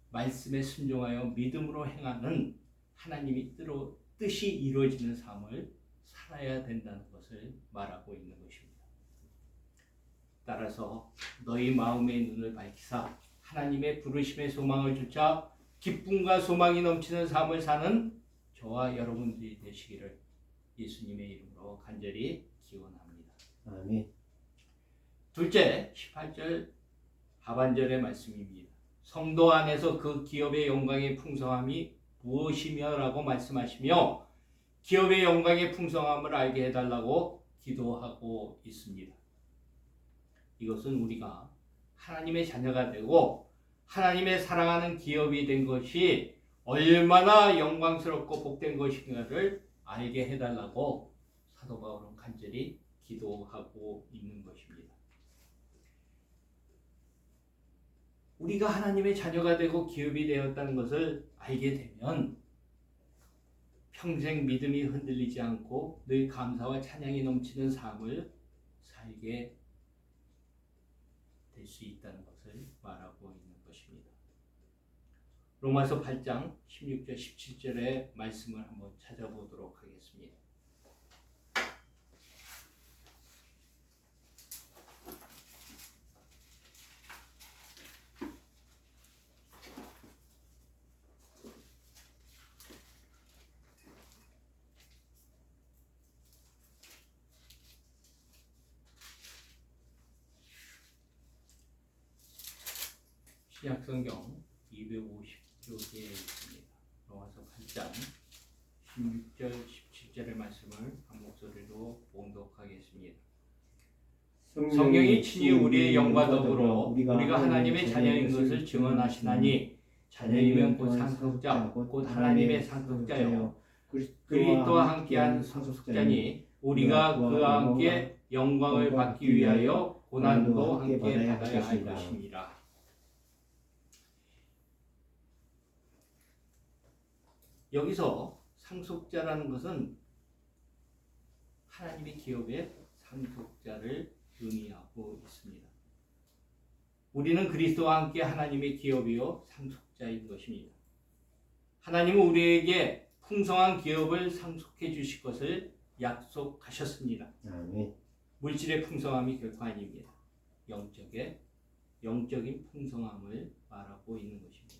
말씀에 순종하여 믿음으로 행하는 하나님의 뜻이 이루어지는 삶을 살아야 된다는 것을 말하고 있는 것입니다. 따라서 너희 마음의 눈을 밝히사 하나님의 부르심의 소망을 쫓아 기쁨과 소망이 넘치는 삶을 사는 저와 여러분들이 되시기를 예수님의 이름으로 간절히 기원합니다. 아멘. 둘째, 18절 하반절의 말씀입니다. 성도 안에서 그 기업의 영광의 풍성함이 무엇이며 라고 말씀하시며 기업의 영광의 풍성함을 알게 해달라고 기도하고 있습니다. 이것은 우리가 하나님의 자녀가 되고 하나님의 사랑하는 기업이 된 것이 얼마나 영광스럽고 복된 것인가를 알게 해달라고 사도 바울은 간절히 기도하고 있는 것입니다. 우리가 하나님의 자녀가 되고 기업이 되었다는 것을 알게 되면 평생 믿음이 흔들리지 않고 늘 감사와 찬양이 넘치는 삶을 살게 될 수 있다는 것을 말하고 있는 것입니다. 로마서 8장 16절 17절의 말씀을 한번 찾아보도록 하겠습니다. 신약성경 250쪽에 있습니다. 로마서 8장 16절 17절의 말씀을 한 목소리로 봉독하겠습니다. 성령이 친히 우리의 영과 더불어 우리가 하나님의 자녀인 것을 증언하시나니 자녀이면 곧 상속자 곧 하나님의 상속자요 그리스도와 함께한 상속자니 우리가 그와 함께 영광을 받기 위하여 고난도 함께 받아야 할 것입니다. 여기서 상속자라는 것은 하나님의 기업의 상속자를 의미하고 있습니다. 우리는 그리스도와 함께 하나님의 기업이요 상속자인 것입니다. 하나님은 우리에게 풍성한 기업을 상속해 주실 것을 약속하셨습니다. 아멘. 물질의 풍성함이 결코 아닙니다. 영적인 풍성함을 말하고 있는 것입니다.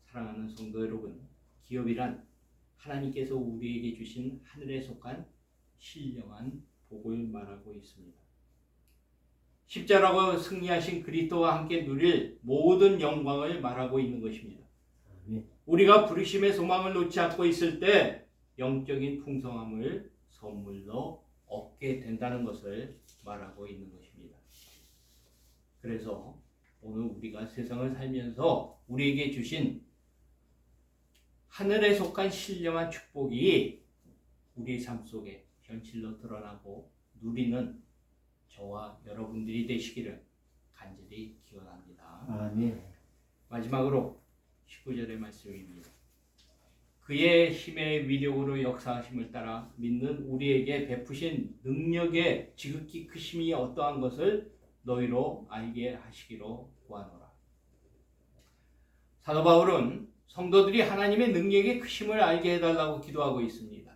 사랑하는 성도 여러분, 기업이란 하나님께서 우리에게 주신 하늘에 속한 신령한 복을 말하고 있습니다. 십자가로 승리하신 그리스도와 함께 누릴 모든 영광을 말하고 있는 것입니다. 아멘. 우리가 부르심의 소망을 놓지 않고 있을 때 영적인 풍성함을 선물로 얻게 된다는 것을 말하고 있는 것입니다. 그래서 오늘 우리가 세상을 살면서 우리에게 주신 하늘에 속한 신령한 축복이 우리의 삶 속에 현실로 드러나고 누리는 저와 여러분들이 되시기를 간절히 기원합니다. 아멘. 마지막으로 19절의 말씀입니다. 그의 힘의 위력으로 역사하심을 따라 믿는 우리에게 베푸신 능력의 지극히 크심이 어떠한 것을 너희로 알게 하시기로 구하노라. 사도 바울은 성도들이 하나님의 능력의 크심을 알게 해달라고 기도하고 있습니다.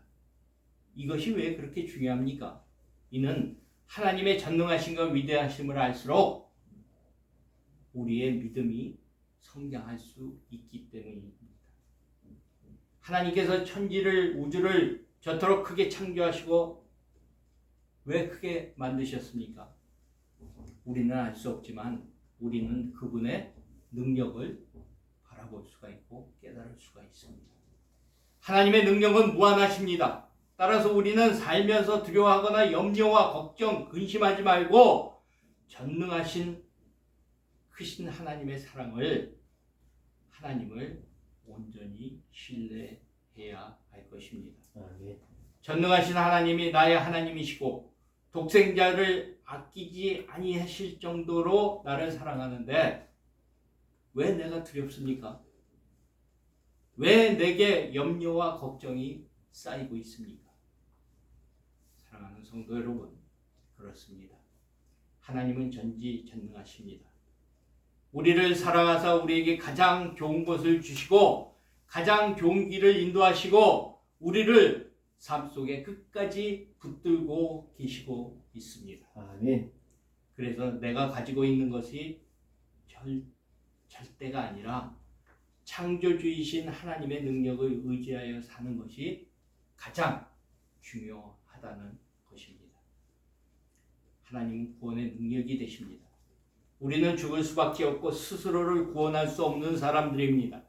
이것이 왜 그렇게 중요합니까? 이는 하나님의 전능하심과 위대하심을 알수록 우리의 믿음이 성장할 수 있기 때문입니다. 하나님께서 천지를 우주를 저토록 크게 창조하시고 왜 크게 만드셨습니까? 우리는 알 수 없지만 우리는 그분의 능력을 바라볼 수가 있고 깨달을 수가 있습니다. 하나님의 능력은 무한하십니다. 따라서 우리는 살면서 두려워하거나 염려와 걱정, 근심하지 말고 전능하신 크신 하나님의 사랑을, 하나님을 온전히 신뢰해야 할 것입니다. 아멘. 전능하신 하나님이 나의 하나님이시고 독생자를 아끼지 아니하실 정도로 나를 사랑하는데 왜 내가 두렵습니까? 왜 내게 염려와 걱정이 쌓이고 있습니까? 사랑하는 성도 여러분, 그렇습니다. 하나님은 전지전능하십니다. 우리를 사랑하사 우리에게 가장 좋은 것을 주시고 가장 좋은 길을 인도하시고 우리를 삶 속에 끝까지 붙들고 계시고 있습니다. 아멘. 그래서 내가 가지고 있는 것이 절대가 아니라 창조주이신 하나님의 능력을 의지하여 사는 것이 가장 중요하다는 것입니다. 하나님은 구원의 능력이 되십니다. 우리는 죽을 수밖에 없고 스스로를 구원할 수 없는 사람들입니다.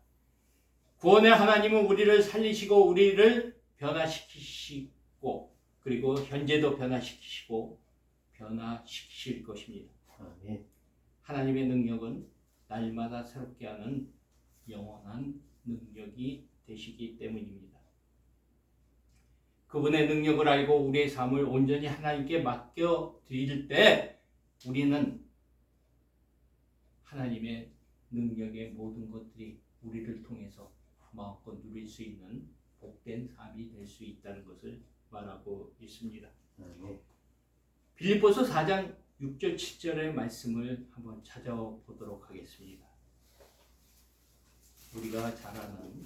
구원의 하나님은 우리를 살리시고 우리를 변화시키시고 그리고 현재도 변화시키시고 변화시키실 것입니다. 아멘. 하나님의 능력은 날마다 새롭게 하는 영원한 능력이 되시기 때문입니다. 그분의 능력을 알고 우리의 삶을 온전히 하나님께 맡겨 드릴 때 우리는 하나님의 능력의 모든 것들이 우리를 통해서 마음껏 누릴 수 있는 복된 삶이 될 수 있다는 것을 말하고 있습니다. 아멘. 빌립보서 4장 6절 7절의 말씀을 한번 찾아보도록 하겠습니다. 우리가 잘 아는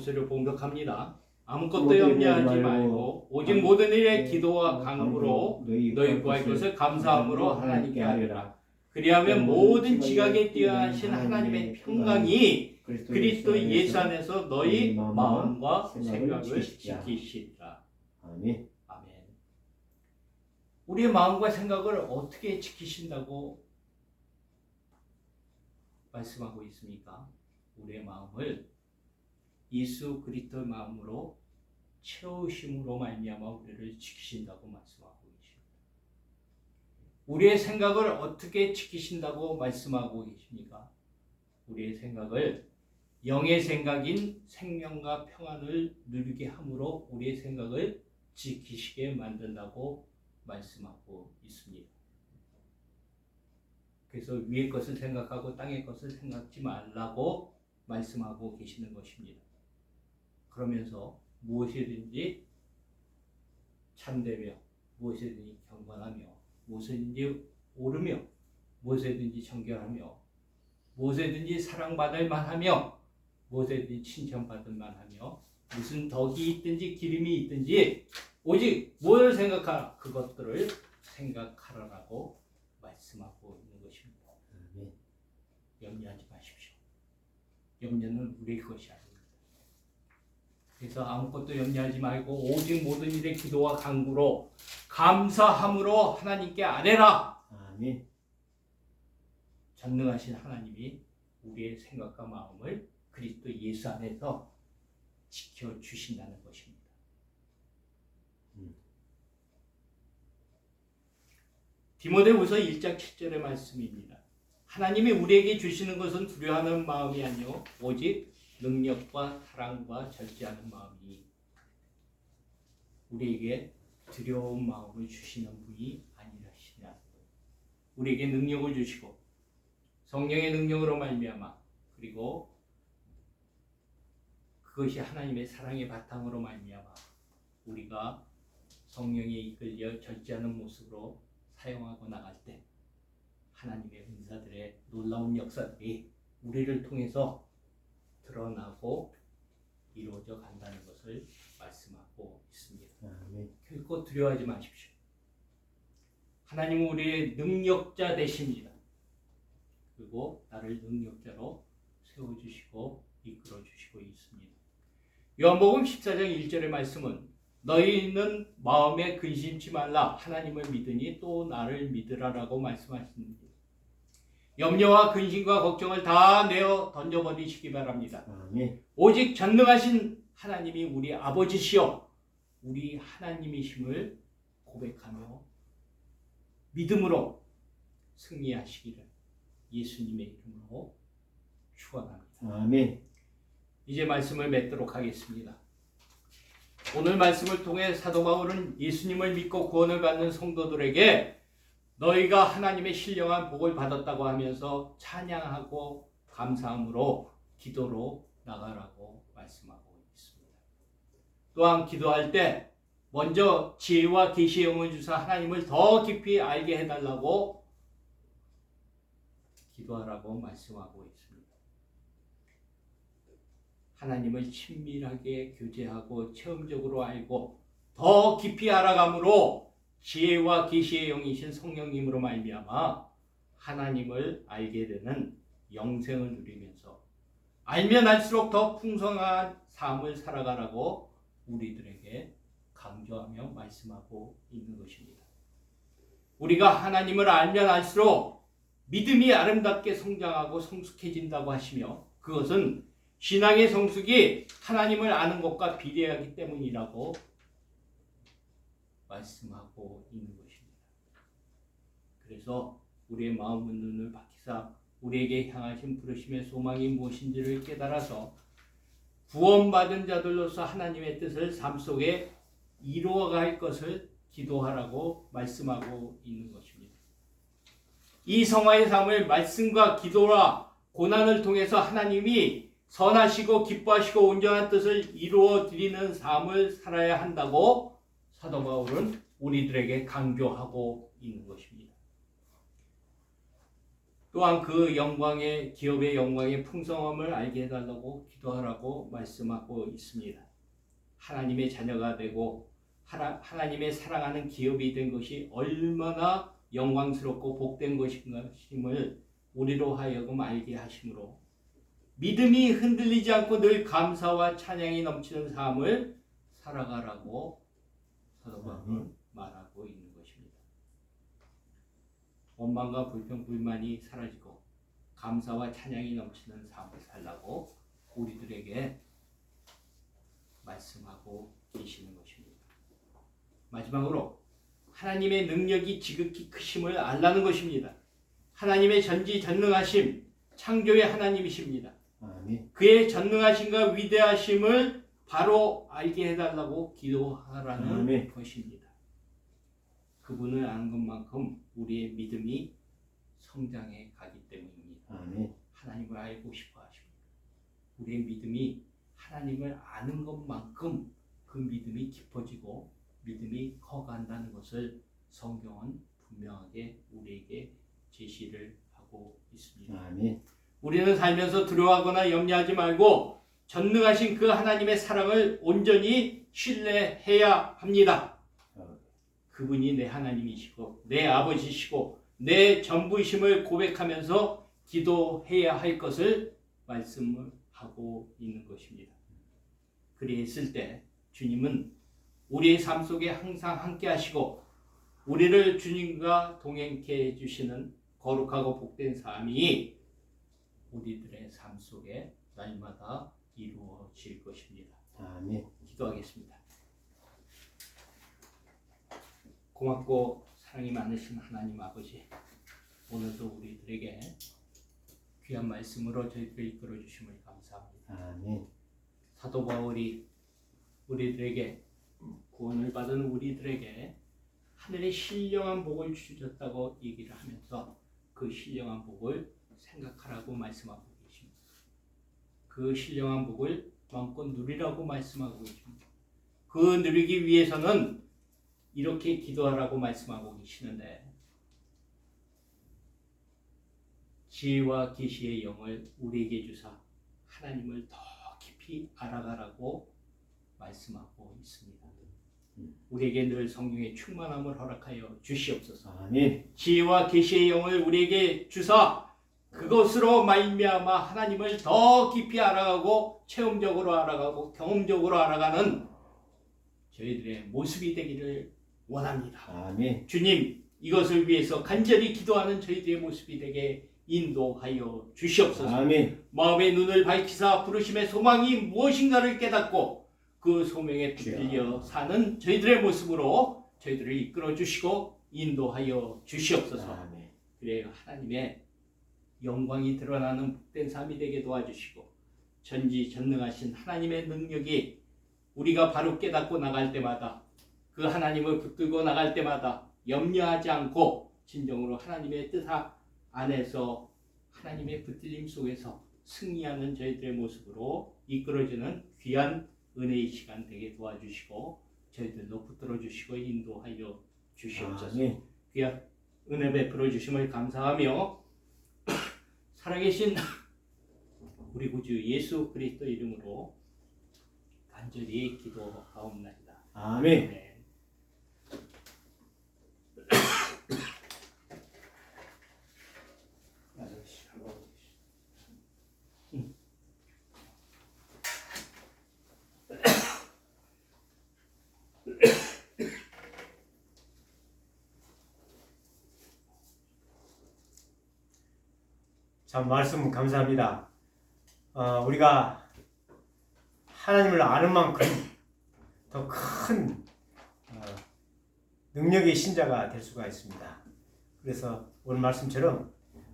목소리를 봉독합니다. 아무것도 염려하지 말고 오직 모든 일에 기도와 간구로 너희 구할 것을 감사함으로 하나님께 아뢰라. 그리하면 모든 지각에 뛰어나신 하나님의 평강이 그리스도 예수 안에서 너희 마음과 생각을 지키시리라. 아멘. 아멘. 우리의 마음과 생각을 어떻게 지키신다고 말씀하고 있습니까? 우리의 마음을 예수 그리스도의 마음으로 채우심으로 말미암아 우리를 지키신다고 말씀하고 계십니다. 우리의 생각을 어떻게 지키신다고 말씀하고 계십니까? 우리의 생각을 영의 생각인 생명과 평안을 누리게 함으로 우리의 생각을 지키시게 만든다고 말씀하고 있습니다. 그래서 위의 것을 생각하고 땅의 것을 생각지 말라고 말씀하고 계시는 것입니다. 그러면서 무엇이든지 참되며 무엇이든지 경건하며 무엇이든지 옳으며 무엇이든지 정결하며 무엇이든지 사랑받을 만하며 무엇이든지 칭찬받을 만하며 무슨 덕이 있든지 기름이 있든지 오직 뭘 생각하라 그것들을 생각하라라고 말씀하고 있는 것입니다. 염려하지 마십시오. 염려는 우리의 것이 아닙니다. 그래서 아무것도 염려하지 말고 오직 모든 일에 기도와 간구로 감사함으로 하나님께 아뢰라. 아멘. 전능하신 하나님이 우리의 생각과 마음을 그리스도 예수 안에서 지켜주신다는 것입니다. 디모데후서 1장 7절의 말씀입니다. 하나님이 우리에게 주시는 것은 두려워하는 마음이 아니요 오직 능력과 사랑과 절제하는 마음이 우리에게 두려운 마음을 주시는 분이 아니라시냐. 우리에게 능력을 주시고 성령의 능력으로 말미암아 그리고 그것이 하나님의 사랑의 바탕으로 말미암아 우리가 성령에 이끌려 절제하는 모습으로 사용하고 나갈 때 하나님의 은사들의 놀라운 역사들이 우리를 통해서 드러나고 이루어져 간다는 것을 말씀하고 있습니다. 아멘. 결코 두려워하지 마십시오. 하나님은 우리의 능력자 되십니다. 그 그리고 나를 능력자로 세워주시고 이끌어주시고 있습니다. 요한복음 14장 1절의 말씀은 너희는 마음에 근심치 말라 하나님을 믿으니 또 나를 믿으라라고 말씀하십니다. 염려와 근심과 걱정을 다 내어 던져버리시기 바랍니다. 아멘. 오직 전능하신 하나님이 우리 아버지시여 우리 하나님이심을 고백하며 믿음으로 승리하시기를 예수님의 이름으로 축원합니다. 아멘. 이제 말씀을 맺도록 하겠습니다. 오늘 말씀을 통해 사도 바울은 예수님을 믿고 구원을 받는 성도들에게 너희가 하나님의 신령한 복을 받았다고 하면서 찬양하고 감사함으로 기도로 나가라고 말씀하고 있습니다. 또한 기도할 때 먼저 지혜와 계시의 영을 주사 하나님을 더 깊이 알게 해달라고 기도하라고 말씀하고 있습니다. 하나님을 친밀하게 교제하고 체험적으로 알고 더 깊이 알아감으로 지혜와 계시의 영이신 성령님으로 말미암아 하나님을 알게 되는 영생을 누리면서 알면 알수록 더 풍성한 삶을 살아가라고 우리들에게 강조하며 말씀하고 있는 것입니다. 우리가 하나님을 알면 알수록 믿음이 아름답게 성장하고 성숙해진다고 하시며 그것은 신앙의 성숙이 하나님을 아는 것과 비례하기 때문이라고 말씀하고 있는 것입니다. 그래서 우리의 마음의 눈을 밝히사 우리에게 향하신 부르심의 소망이 무엇인지를 깨달아서 구원받은 자들로서 하나님의 뜻을 삶 속에 이루어갈 것을 기도하라고 말씀하고 있는 것입니다. 이 성화의 삶을 말씀과 기도와 고난을 통해서 하나님이 선하시고 기뻐하시고 온전한 뜻을 이루어 드리는 삶을 살아야 한다고 사도 바울은 우리들에게 강조하고 있는 것입니다. 또한 그 영광의 기업의 영광의 풍성함을 알게 해달라고 기도하라고 말씀하고 있습니다. 하나님의 자녀가 되고 하나님의 사랑하는 기업이 된 것이 얼마나 영광스럽고 복된 것임을 우리로 하여금 알게 하심으로 믿음이 흔들리지 않고 늘 감사와 찬양이 넘치는 삶을 살아가라고 사도 바울은 말하고 있는 것입니다. 원망과 불평, 불만이 사라지고 감사와 찬양이 넘치는 삶을 살라고 우리들에게 말씀하고 계시는 것입니다. 마지막으로 하나님의 능력이 지극히 크심을 알라는 것입니다. 하나님의 전지전능하심, 창조의 하나님이십니다. 아멘. 그의 전능하심과 위대하심을 바로 알게 해달라고 기도하라는 아멘. 것입니다. 그분을 아는 것만큼 우리의 믿음이 성장해 가기 때문입니다. 아멘. 하나님을 알고 싶어 하십니다. 우리의 믿음이 하나님을 아는 것만큼 그 믿음이 깊어지고 믿음이 커간다는 것을 성경은 분명하게 우리에게 제시를 하고 있습니다. 아멘. 우리는 살면서 두려워하거나 염려하지 말고 전능하신 그 하나님의 사랑을 온전히 신뢰해야 합니다. 그분이 내 하나님이시고 내 아버지시고 내 전부이심을 고백하면서 기도해야 할 것을 말씀을 하고 있는 것입니다. 그리했을 때 주님은 우리의 삶 속에 항상 함께 하시고 우리를 주님과 동행케 해주시는 거룩하고 복된 삶이 우리들의 삶 속에 날마다 이루어질 것입니다. 아멘. 기도하겠습니다. 고맙고 사랑이 많으신 하나님 아버지, 오늘도 우리들에게 귀한 말씀으로 저희들을 이끌어 주심을 감사합니다. 아멘. 사도 바울이 우리들에게 구원을 받은 우리들에게 하늘의 신령한 복을 주셨다고 얘기를 하면서 그 신령한 복을 생각하라고 말씀하고 계십니다. 그 신령한 복을 마음껏 누리라고 말씀하고 계십니다. 그 누리기 위해서는 이렇게 기도하라고 말씀하고 계시는데 지혜와 계시의 영을 우리에게 주사 하나님을 더 깊이 알아가라고 말씀하고 있습니다. 우리에게 늘 성령의 충만함을 허락하여 주시옵소서. 아멘. 지혜와 계시의 영을 우리에게 주사 그것으로 말미암아 하나님을 더 깊이 알아가고 체험적으로 알아가고 경험적으로 알아가는 저희들의 모습이 되기를 원합니다. 아멘. 주님, 이것을 위해서 간절히 기도하는 저희들의 모습이 되게 인도하여 주시옵소서. 아멘. 마음의 눈을 밝히사 부르심의 소망이 무엇인가를 깨닫고 그 소명에 붙들려 사는 저희들의 모습으로 저희들을 이끌어 주시고 인도하여 주시옵소서. 아멘. 그래요, 하나님의 영광이 드러나는 복된 삶이 되게 도와주시고 전지전능하신 하나님의 능력이 우리가 바로 깨닫고 나갈 때마다 그 하나님을 붙들고 나갈 때마다 염려하지 않고 진정으로 하나님의 뜻 안에서 하나님의 붙들림 속에서 승리하는 저희들의 모습으로 이끌어지는 귀한 은혜의 시간 되게 도와주시고 저희들도 붙들어 주시고 인도하여 주시옵소서. 아멘. 귀한 은혜 베풀어 주심을 감사하며 살아계신 우리 구주 예수 그리스도 이름으로 간절히 기도하옵나이다. 아멘. 네. 참 말씀 감사합니다. 우리가 하나님을 아는 만큼 더 큰 능력의 신자가 될 수가 있습니다. 그래서 오늘 말씀처럼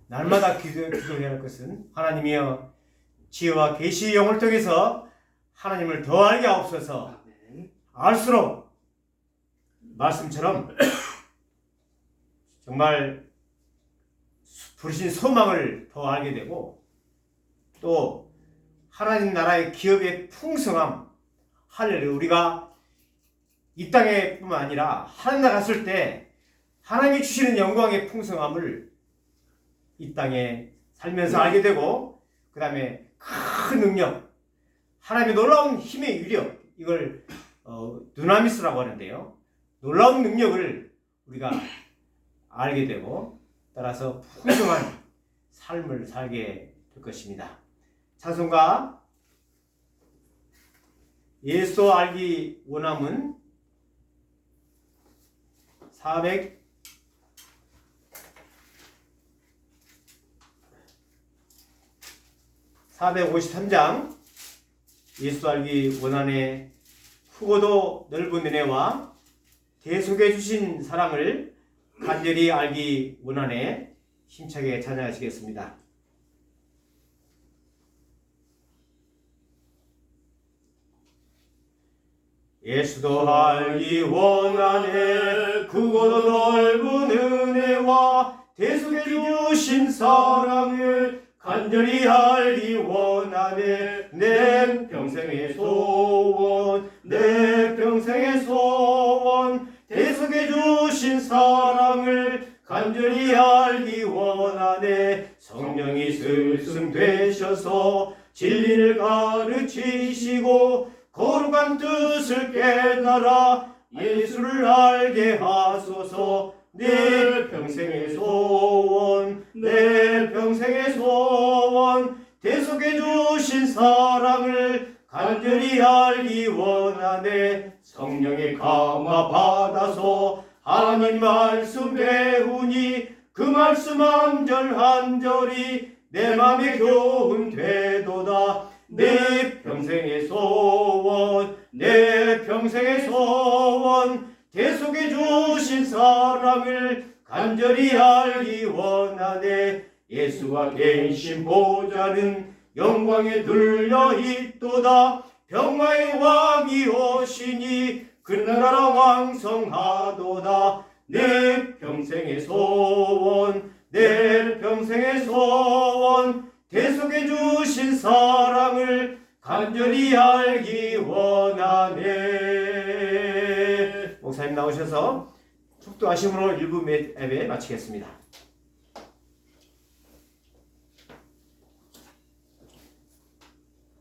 날마다 기도해야 할 것은 하나님이여 지혜와 계시의 영을 통해서 하나님을 더 알게 하옵소서. 알수록 말씀처럼 정말 부르신 소망을 더 알게 되고 또 하나님 나라의 기업의 풍성함 할렐루야 우리가 이 땅에 뿐만 아니라 하늘나라 갔을 때 하나님이 주시는 영광의 풍성함을 이 땅에 살면서 알게 되고 그 다음에 큰 능력 하나님의 놀라운 힘의 위력 이걸 두나미스라고 하는데요. 놀라운 능력을 우리가 알게 되고 따라서 풍성한 삶을 살게 될 것입니다. 찬송가 예수 알기 원함은 453장 예수 알기 원한의 크고도 넓은 은혜와 계속해 주신 사랑을 간절히 알기 원하네 힘차게 찬양하시겠습니다. 예수도 알기 원하네 크고도 넓은 은혜와 계속해 주신 사랑을 간절히 알기 원하네 내 평생의 소원 내 평생의 소원 계속해 주신 사랑을 간절히 알기 원하네 성령이 스승 되셔서 진리를 가르치시고 거룩한 뜻을 깨달아 예수를 알게 하소서 내 평생의 소원 내 평생의 소원 계속해 주신 사랑을 간절히 알기 원하네 성령의 감화 받아서 하나님 말씀 배우니 그 말씀 한 절 한 절이 내 맘에 교훈 되도다 내 평생의 소원 내 평생의 소원 계속해 주신 사랑을 간절히 알기 원하네 예수가 계신 보좌는 영광에 들려 있도다 평화의 왕이 오시니 그 나라 왕성하도다 내 평생의 소원 내 평생의 소원 계속해 주신 사랑을 간절히 알기 원하네. 목사님 나오셔서 축도하심으로 1부 예배 마치겠습니다.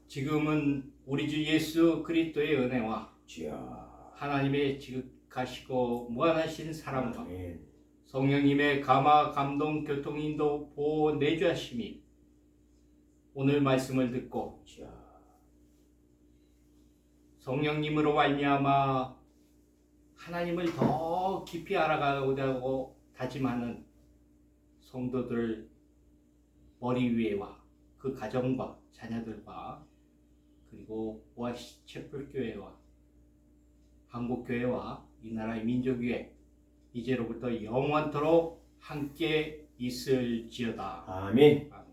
지금은 우리 주 예수 그리스도의 은혜와 주여 하나님의 지극하시고 무한하신 사랑과 아멘. 성령님의 감화, 감동, 교통인도, 보호, 내주하심이 오늘 말씀을 듣고 성령님으로 말미암아 하나님을 더 깊이 알아가고자 다짐하는 성도들 머리 위에와 그 가정과 자녀들과 그리고 오아시스 채플교회와 한국교회와 이 나라의 민족위에 이제로부터 영원토록 함께 있을지어다. 아멘. 아멘.